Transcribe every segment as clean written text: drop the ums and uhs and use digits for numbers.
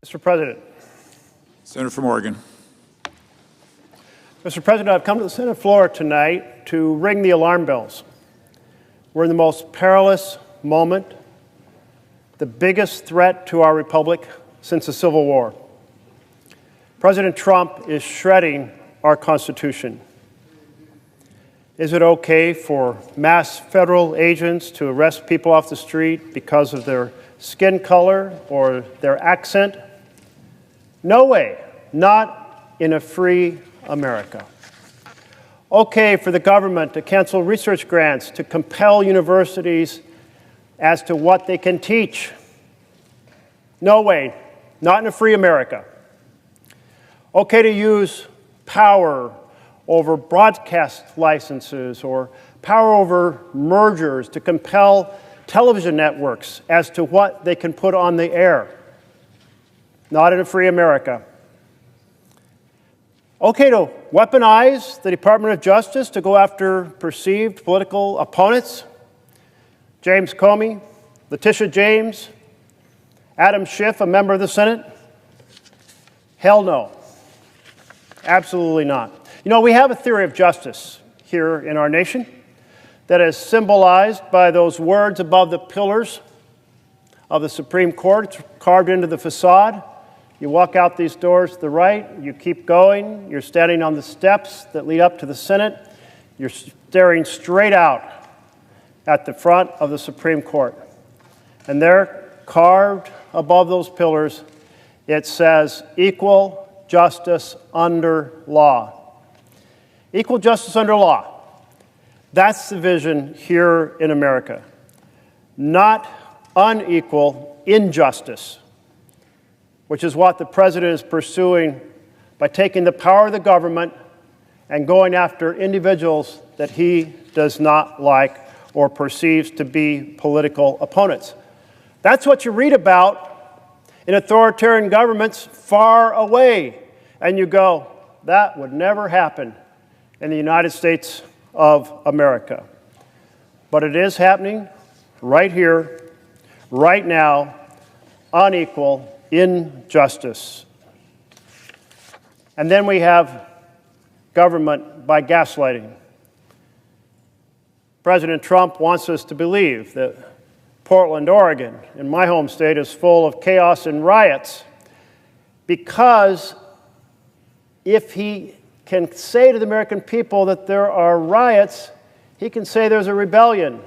Mr. President. Senator from Oregon. Mr. President, I've come to the Senate floor tonight to ring the alarm bells. We're in the most perilous moment, the biggest threat to our republic since the Civil War. President Trump is shredding our Constitution. Is it okay for mass federal agents to arrest people off the street because of their skin color or their accent? No way, not in a free America. Okay for the government to cancel research grants to compel universities as to what they can teach. No way, not in a free America. Okay to use power over broadcast licenses or power over mergers to compel television networks as to what they can put on the air. Not in a free America. Okay to weaponize the Department of Justice to go after perceived political opponents. James Comey, Letitia James, Adam Schiff, a member of the Senate. Hell no. Absolutely not. You know, we have a theory of justice here in our nation that is symbolized by those words above the pillars of the Supreme Court. It's carved into the facade. You walk out these doors to the right, you keep going, you're standing on the steps that lead up to the Senate, you're staring straight out at the front of the Supreme Court. And there, carved above those pillars, it says, equal justice under law. Equal justice under law. That's the vision here in America. Not unequal injustice, which is what the president is pursuing by taking the power of the government and going after individuals that he does not like or perceives to be political opponents. That's what you read about in authoritarian governments far away, and you go, that would never happen in the United States of America. But it is happening right here, right now, unequal injustice. And then we have government by gaslighting. President Trump wants us to believe that Portland, Oregon, in my home state, is full of chaos and riots because if he can say to the American people that there are riots, he can say there's a rebellion.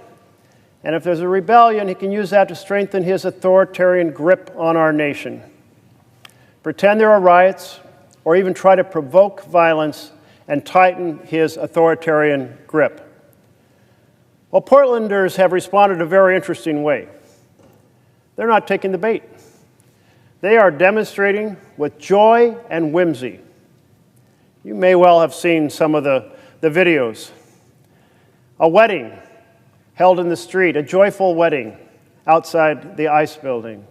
And if there's a rebellion, he can use that to strengthen his authoritarian grip on our nation. Pretend there are riots, or even try to provoke violence and tighten his authoritarian grip. Well, Portlanders have responded in a very interesting way. They're not taking the bait. They are demonstrating with joy and whimsy. You may well have seen some of the videos. A wedding held in the street, a joyful wedding outside the ICE building.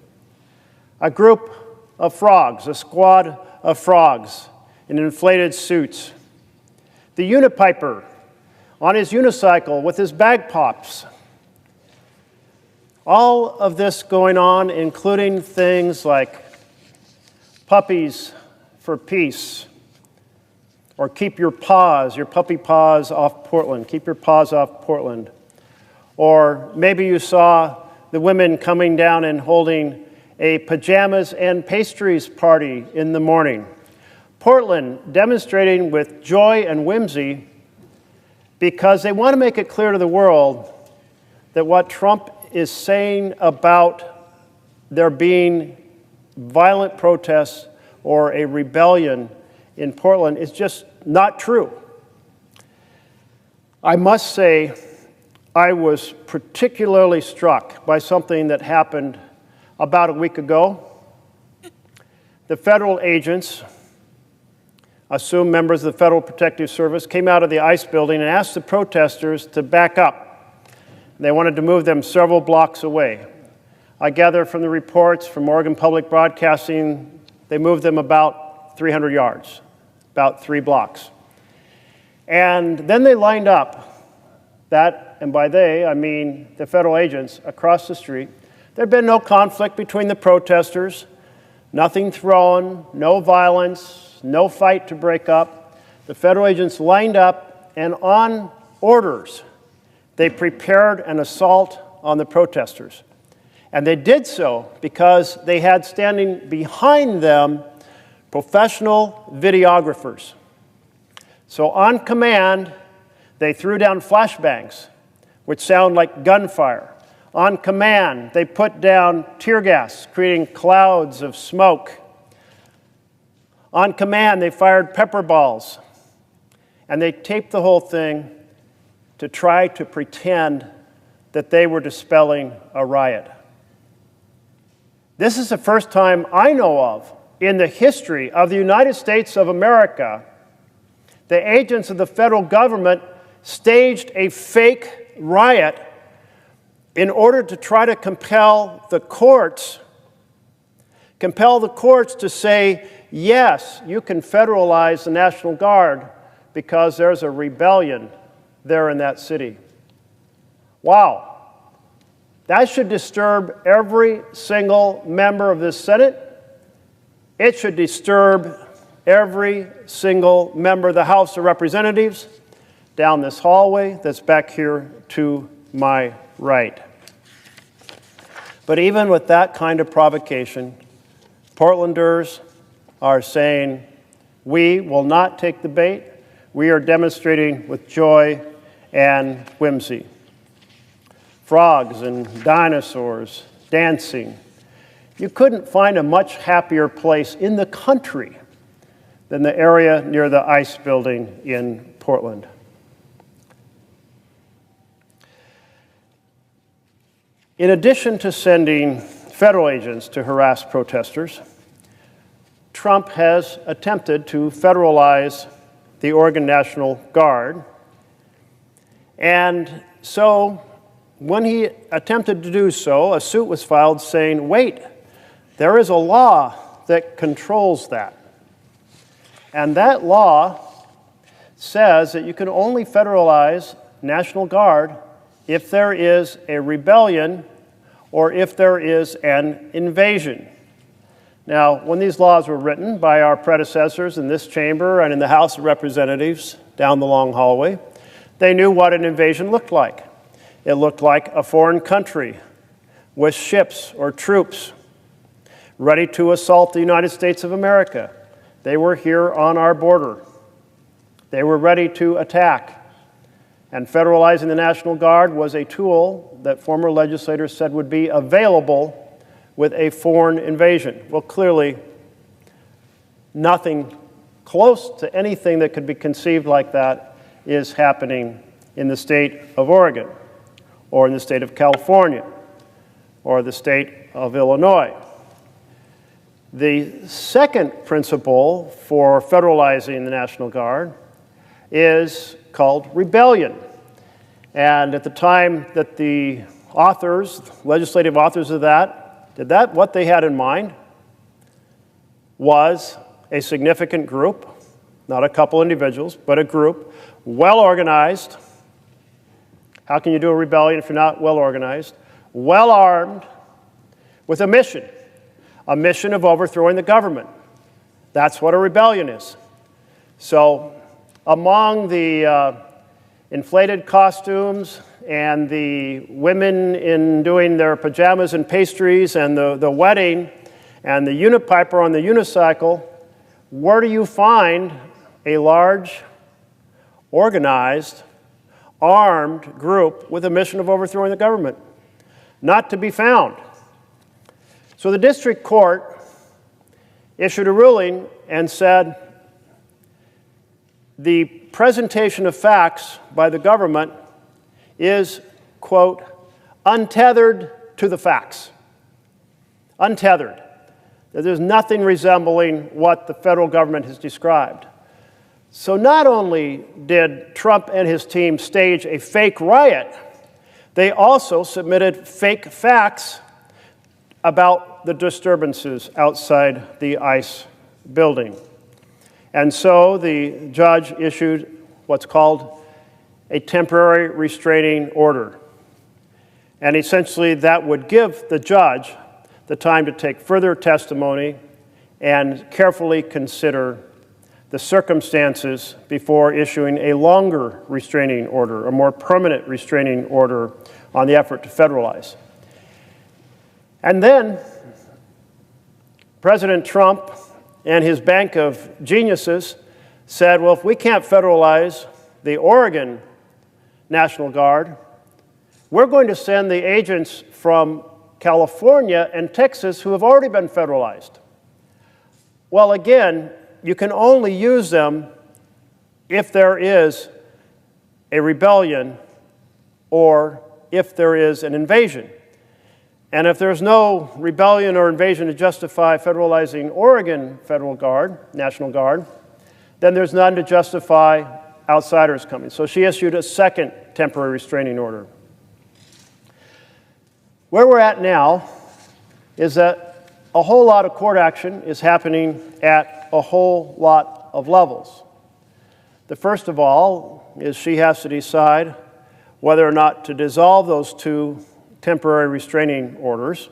A group of frogs, a squad of frogs in inflated suits. The unipiper on his unicycle with his bagpipes. All of this going on, including things like puppies for peace, or keep your puppy paws off Portland. Keep your paws off Portland. Or maybe you saw the women coming down and holding a pajamas and pastries party in the morning. Portland demonstrating with joy and whimsy because they want to make it clear to the world that what Trump is saying about there being violent protests or a rebellion in Portland is just not true. I must say, I was particularly struck by something that happened about a week ago. The federal agents, assumed members of the Federal Protective Service, came out of the ICE building and asked the protesters to back up. They wanted to move them several blocks away. I gather from the reports from Oregon Public Broadcasting, they moved them about 300 yards. About 3 blocks. And then they lined up that, and by they, I mean the federal agents across the street. There had been no conflict between the protesters, Nothing thrown, no violence, no fight to break up. The federal agents lined up, and on orders, they prepared an assault on the protesters. And they did so because they had standing behind them professional videographers. So on command, they threw down flashbangs, which sound like gunfire. On command, they put down tear gas, creating clouds of smoke. On command, they fired pepper balls. And they taped the whole thing to try to pretend that they were dispelling a riot. This is the first time I know of in the history of the United States of America the agents of the federal government staged a fake riot in order to try to compel the courts to say, yes, you can federalize the National Guard because there's a rebellion there in that city. Wow. That should disturb every single member of this Senate. It should disturb every single member of the House of Representatives down this hallway that's back here to my right. But even with that kind of provocation, Portlanders are saying, we will not take the bait. We are demonstrating with joy and whimsy. Frogs and dinosaurs dancing. You couldn't find a much happier place in the country than the area near the ICE building in Portland. In addition to sending federal agents to harass protesters, Trump has attempted to federalize the Oregon National Guard. And so when he attempted to do so, a suit was filed saying, wait, there is a law that controls that. And that law says that you can only federalize National Guard if there is a rebellion or if there is an invasion. Now, when these laws were written by our predecessors in this chamber and in the House of Representatives down the long hallway, they knew what an invasion looked like. It looked like a foreign country with ships or troops ready to assault the United States of America. They were here on our border. They were ready to attack. And federalizing the National Guard was a tool that former legislators said would be available with a foreign invasion. Well, clearly, nothing close to anything that could be conceived like that is happening in the state of Oregon, or in the state of California, or the state of Illinois. The second principle for federalizing the National Guard is called rebellion. And at the time that the legislative authors of that, what they had in mind was a significant group, not a couple individuals, but a group, well organized. How can you do a rebellion if you're not well organized? Well armed, with a mission of overthrowing the government. That's what a rebellion is. So among the inflated costumes and the women in doing their pajamas and pastries and the wedding and the unipiper on the unicycle, where do you find a large, organized, armed group with a mission of overthrowing the government? Not to be found. So the district court issued a ruling and said the presentation of facts by the government is, quote, untethered to the facts. Untethered. There's nothing resembling what the federal government has described. So not only did Trump and his team stage a fake riot, they also submitted fake facts about the disturbances outside the ICE building. And so the judge issued what's called a temporary restraining order. And essentially that would give the judge the time to take further testimony and carefully consider the circumstances before issuing a longer restraining order, a more permanent restraining order on the effort to federalize. And then President Trump and his bank of geniuses said, well, if we can't federalize the Oregon National Guard, we're going to send the agents from California and Texas who have already been federalized. Well, again, you can only use them if there is a rebellion or if there is an invasion. And if there's no rebellion or invasion to justify federalizing Oregon National Guard, then there's none to justify outsiders coming. So she issued a second temporary restraining order. Where we're at now is that a whole lot of court action is happening at a whole lot of levels. The first of all is she has to decide whether or not to dissolve those two temporary restraining orders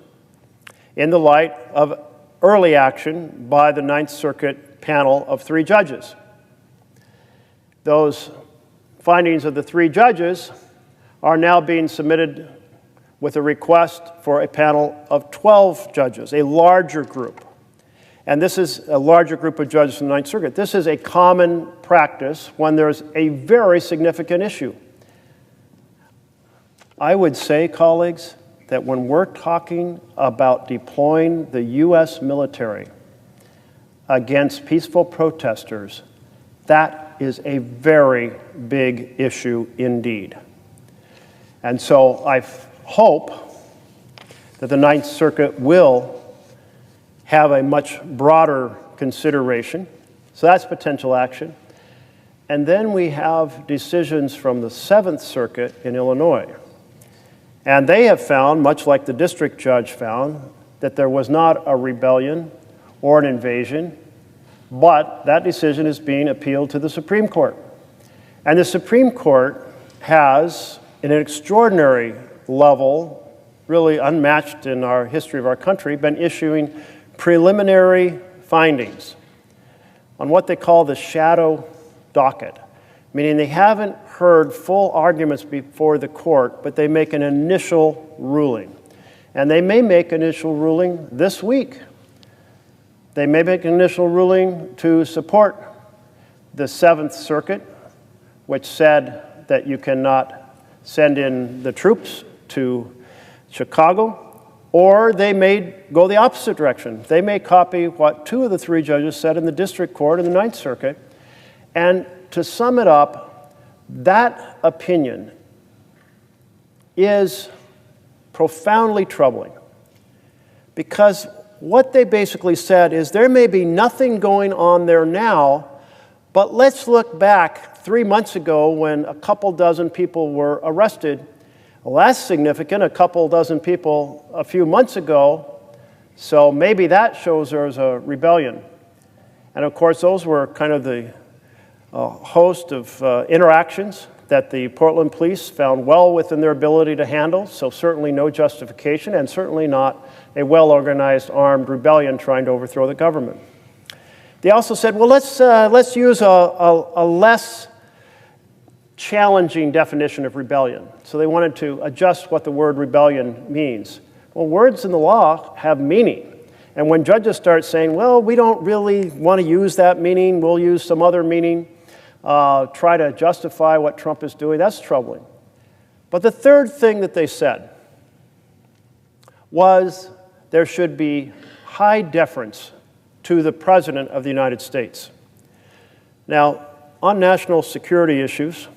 in the light of early action by the Ninth Circuit panel of 3 judges. Those findings of the 3 judges are now being submitted with a request for a panel of 12 judges, a larger group. And this is a larger group of judges in the Ninth Circuit. This is a common practice when there's a very significant issue. I would say, colleagues, that when we're talking about deploying the U.S. military against peaceful protesters, that is a very big issue indeed. And so I hope that the Ninth Circuit will have a much broader consideration. So that's potential action. And then we have decisions from the Seventh Circuit in Illinois. And they have found, much like the district judge found, that there was not a rebellion or an invasion, but that decision is being appealed to the Supreme Court. And the Supreme Court has, in an extraordinary level, really unmatched in our history of our country, been issuing preliminary findings on what they call the shadow docket, meaning they haven't heard full arguments before the court, but they make an initial ruling. And they may make an initial ruling this week. They may make an initial ruling to support the Seventh Circuit, which said that you cannot send in the troops to Chicago, or they may go the opposite direction. They may copy what 2 of the 3 judges said in the district court in the Ninth Circuit. And to sum it up, that opinion is profoundly troubling, because what they basically said is there may be nothing going on there now, but let's look back 3 months ago when a couple dozen people were arrested. Less significant, a couple dozen people a few months ago, so maybe that shows there was a rebellion. And of course, those were kind of the host of interactions that the Portland police found well within their ability to handle, so certainly no justification, and certainly not a well-organized armed rebellion trying to overthrow the government. They also said, well, let's use a less challenging definition of rebellion. So they wanted to adjust what the word rebellion means. Well, words in the law have meaning. And when judges start saying, well, we don't really want to use that meaning, we'll use some other meaning, try to justify what Trump is doing, that's troubling. But the third thing that they said was there should be high deference to the President of the United States. Now, on national security issues,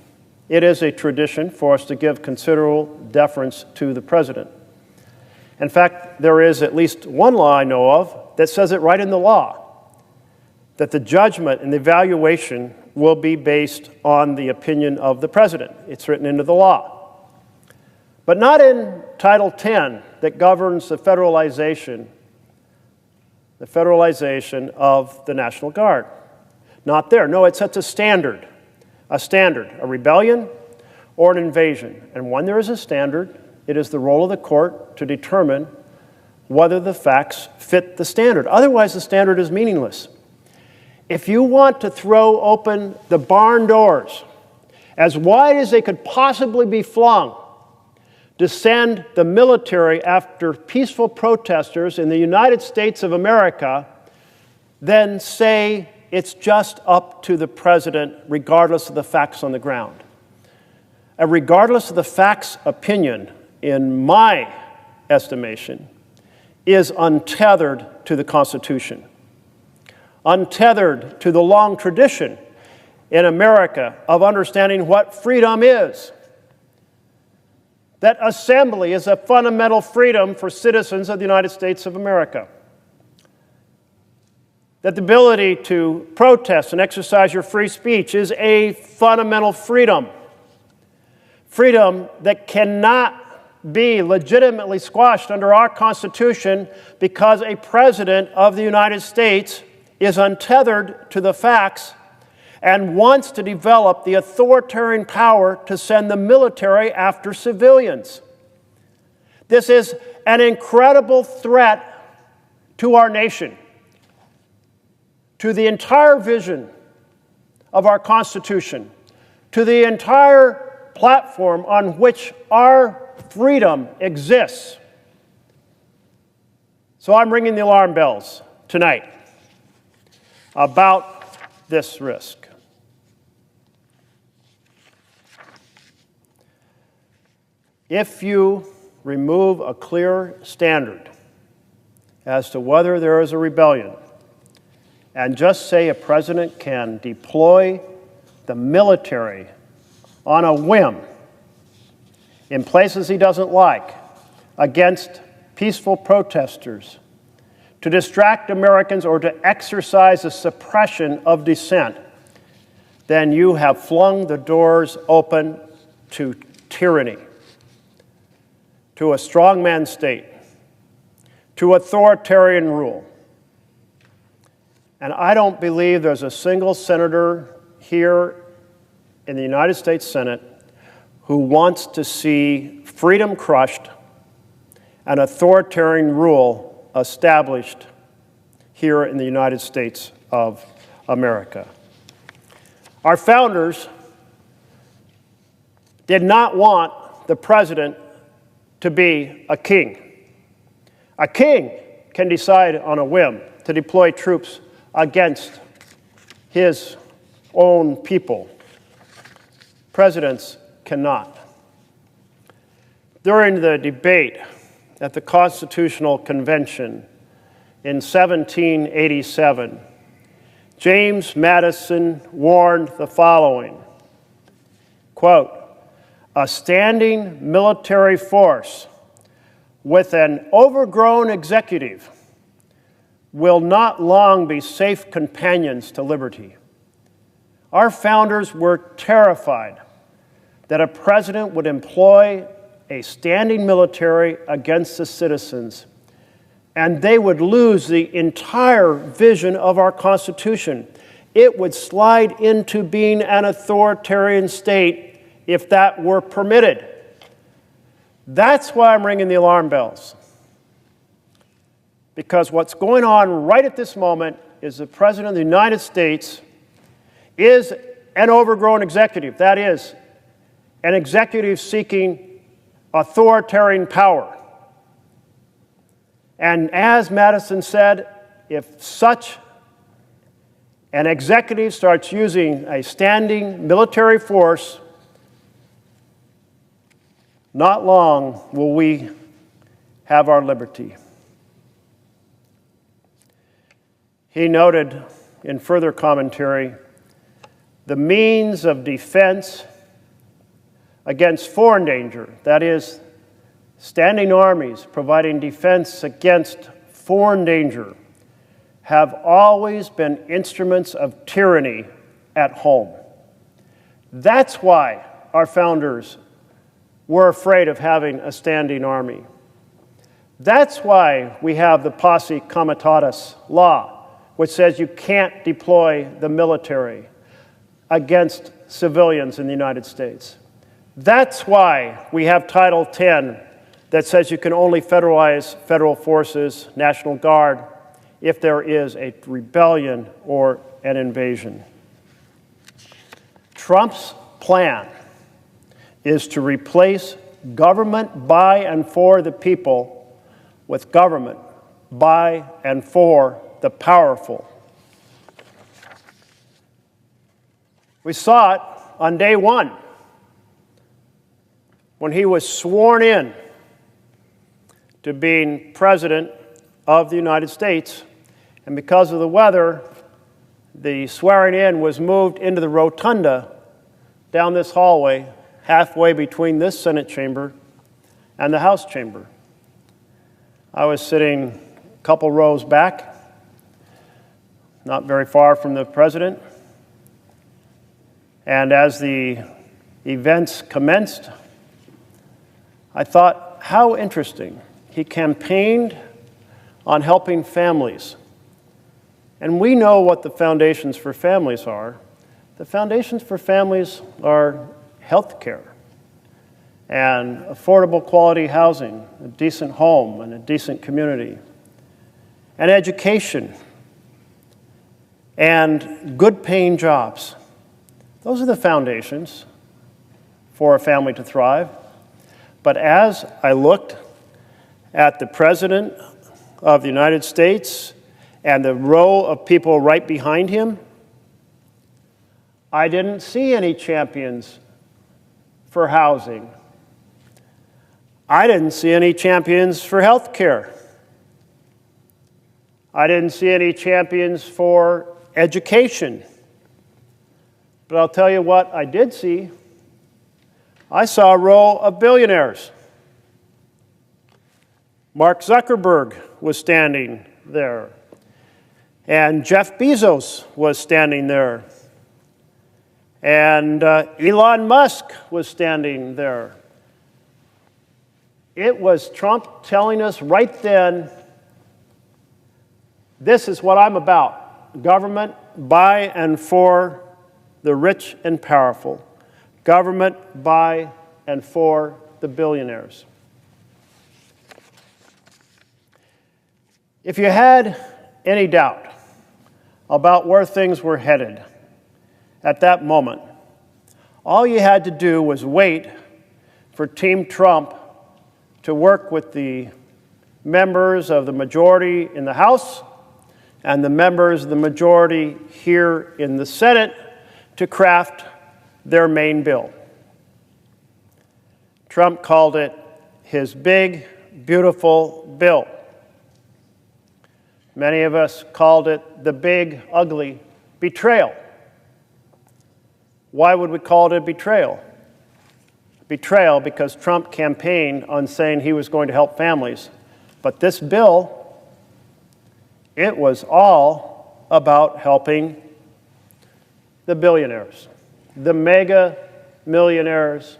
it is a tradition for us to give considerable deference to the President. In fact, there is at least one law I know of that says it right in the law, that the judgment and the evaluation will be based on the opinion of the President. It's written into the law. But not in Title 10 that governs the federalization of the National Guard. Not there. No, it sets a standard, a rebellion or an invasion. And when there is a standard, it is the role of the court to determine whether the facts fit the standard. Otherwise, the standard is meaningless. If you want to throw open the barn doors as wide as they could possibly be flung to send the military after peaceful protesters in the United States of America, then say it's just up to the president regardless of the facts on the ground. A regardless of the facts opinion, in my estimation, is untethered to the Constitution, untethered to the long tradition in America of understanding what freedom is. That assembly is a fundamental freedom for citizens of the United States of America. That the ability to protest and exercise your free speech is a fundamental freedom. Freedom that cannot be legitimately squashed under our Constitution because a president of the United States is untethered to the facts and wants to develop the authoritarian power to send the military after civilians. This is an incredible threat to our nation, to the entire vision of our Constitution, to the entire platform on which our freedom exists. So I'm ringing the alarm bells tonight about this risk. If you remove a clear standard as to whether there is a rebellion and just say a president can deploy the military on a whim in places he doesn't like against peaceful protesters to distract Americans or to exercise a suppression of dissent, then you have flung the doors open to tyranny, to a strongman state, to authoritarian rule. And I don't believe there's a single senator here in the United States Senate who wants to see freedom crushed and authoritarian rule established here in the United States of America. Our founders did not want the president to be a king. A king can decide on a whim to deploy troops against his own people. Presidents cannot. During the debate at the Constitutional Convention in 1787, James Madison warned the following, quote, "A standing military force with an overgrown executive will not long be safe companions to liberty." Our founders were terrified that a president would employ a standing military against the citizens, and they would lose the entire vision of our Constitution. It would slide into being an authoritarian state if that were permitted. That's why I'm ringing the alarm bells. Because what's going on right at this moment is the President of the United States is an overgrown executive. That is, an executive seeking authoritarian power. And as Madison said, if such an executive starts using a standing military force, not long will we have our liberty. He noted in further commentary, the means of defense against foreign danger, that is, standing armies providing defense against foreign danger, have always been instruments of tyranny at home. That's why our founders were afraid of having a standing army. That's why we have the posse comitatus law, which says you can't deploy the military against civilians in the United States. That's why we have Title 10 that says you can only federalize federal forces, National Guard, if there is a rebellion or an invasion. Trump's plan is to replace government by and for the people with government by and for the powerful. We saw it on day one when he was sworn in to being president of the United States, and because of the weather, the swearing in was moved into the rotunda down this hallway, halfway between this Senate chamber and the House chamber. I was sitting a couple rows back, not very far from the president, and as the events commenced, I thought, how interesting. He campaigned on helping families. And we know what the foundations for families are. The foundations for families are health care and affordable quality housing, a decent home and a decent community, and education and good paying jobs. Those are the foundations for a family to thrive. But as I looked at the President of the United States and the row of people right behind him, I didn't see any champions for housing. I didn't see any champions for health care. I didn't see any champions for education. But I'll tell you what I did see. I saw a row of billionaires. Mark Zuckerberg was standing there, and Jeff Bezos was standing there, and Elon Musk was standing there. It was Trump telling us right then, this is what I'm about. Government by and for the rich and powerful. Government by and for the billionaires. If you had any doubt about where things were headed at that moment, all you had to do was wait for Team Trump to work with the members of the majority in the House and the members of the majority here in the Senate to craft their main bill. Trump called it his big, beautiful bill. Many of us called it the big, ugly betrayal. Why would we call it a betrayal? Betrayal because Trump campaigned on saying he was going to help families. But this bill, it was all about helping the billionaires, the mega millionaires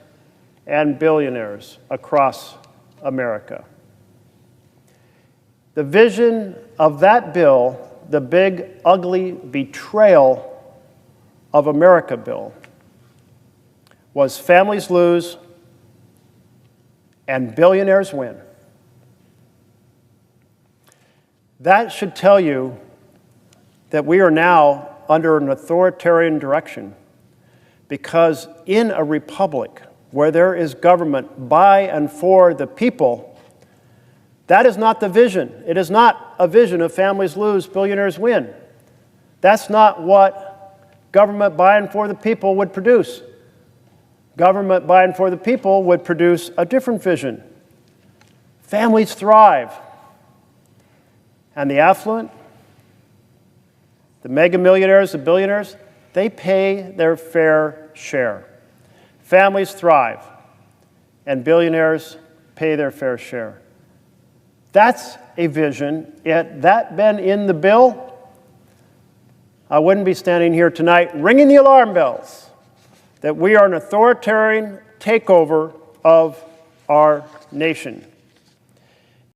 and billionaires across America. The vision of that bill, the big, ugly betrayal of America bill, was families lose and billionaires win. That should tell you that we are now under an authoritarian direction, because in a republic where there is government by and for the people, that is not the vision. It is not a vision of families lose, billionaires win. That's not what government by and for the people would produce. Government by and for the people would produce a different vision. Families thrive. And the affluent, the mega millionaires, the billionaires, they pay their fair share. Families thrive, and billionaires pay their fair share. That's a vision. Had that been in the bill, I wouldn't be standing here tonight ringing the alarm bells that we are an authoritarian takeover of our nation.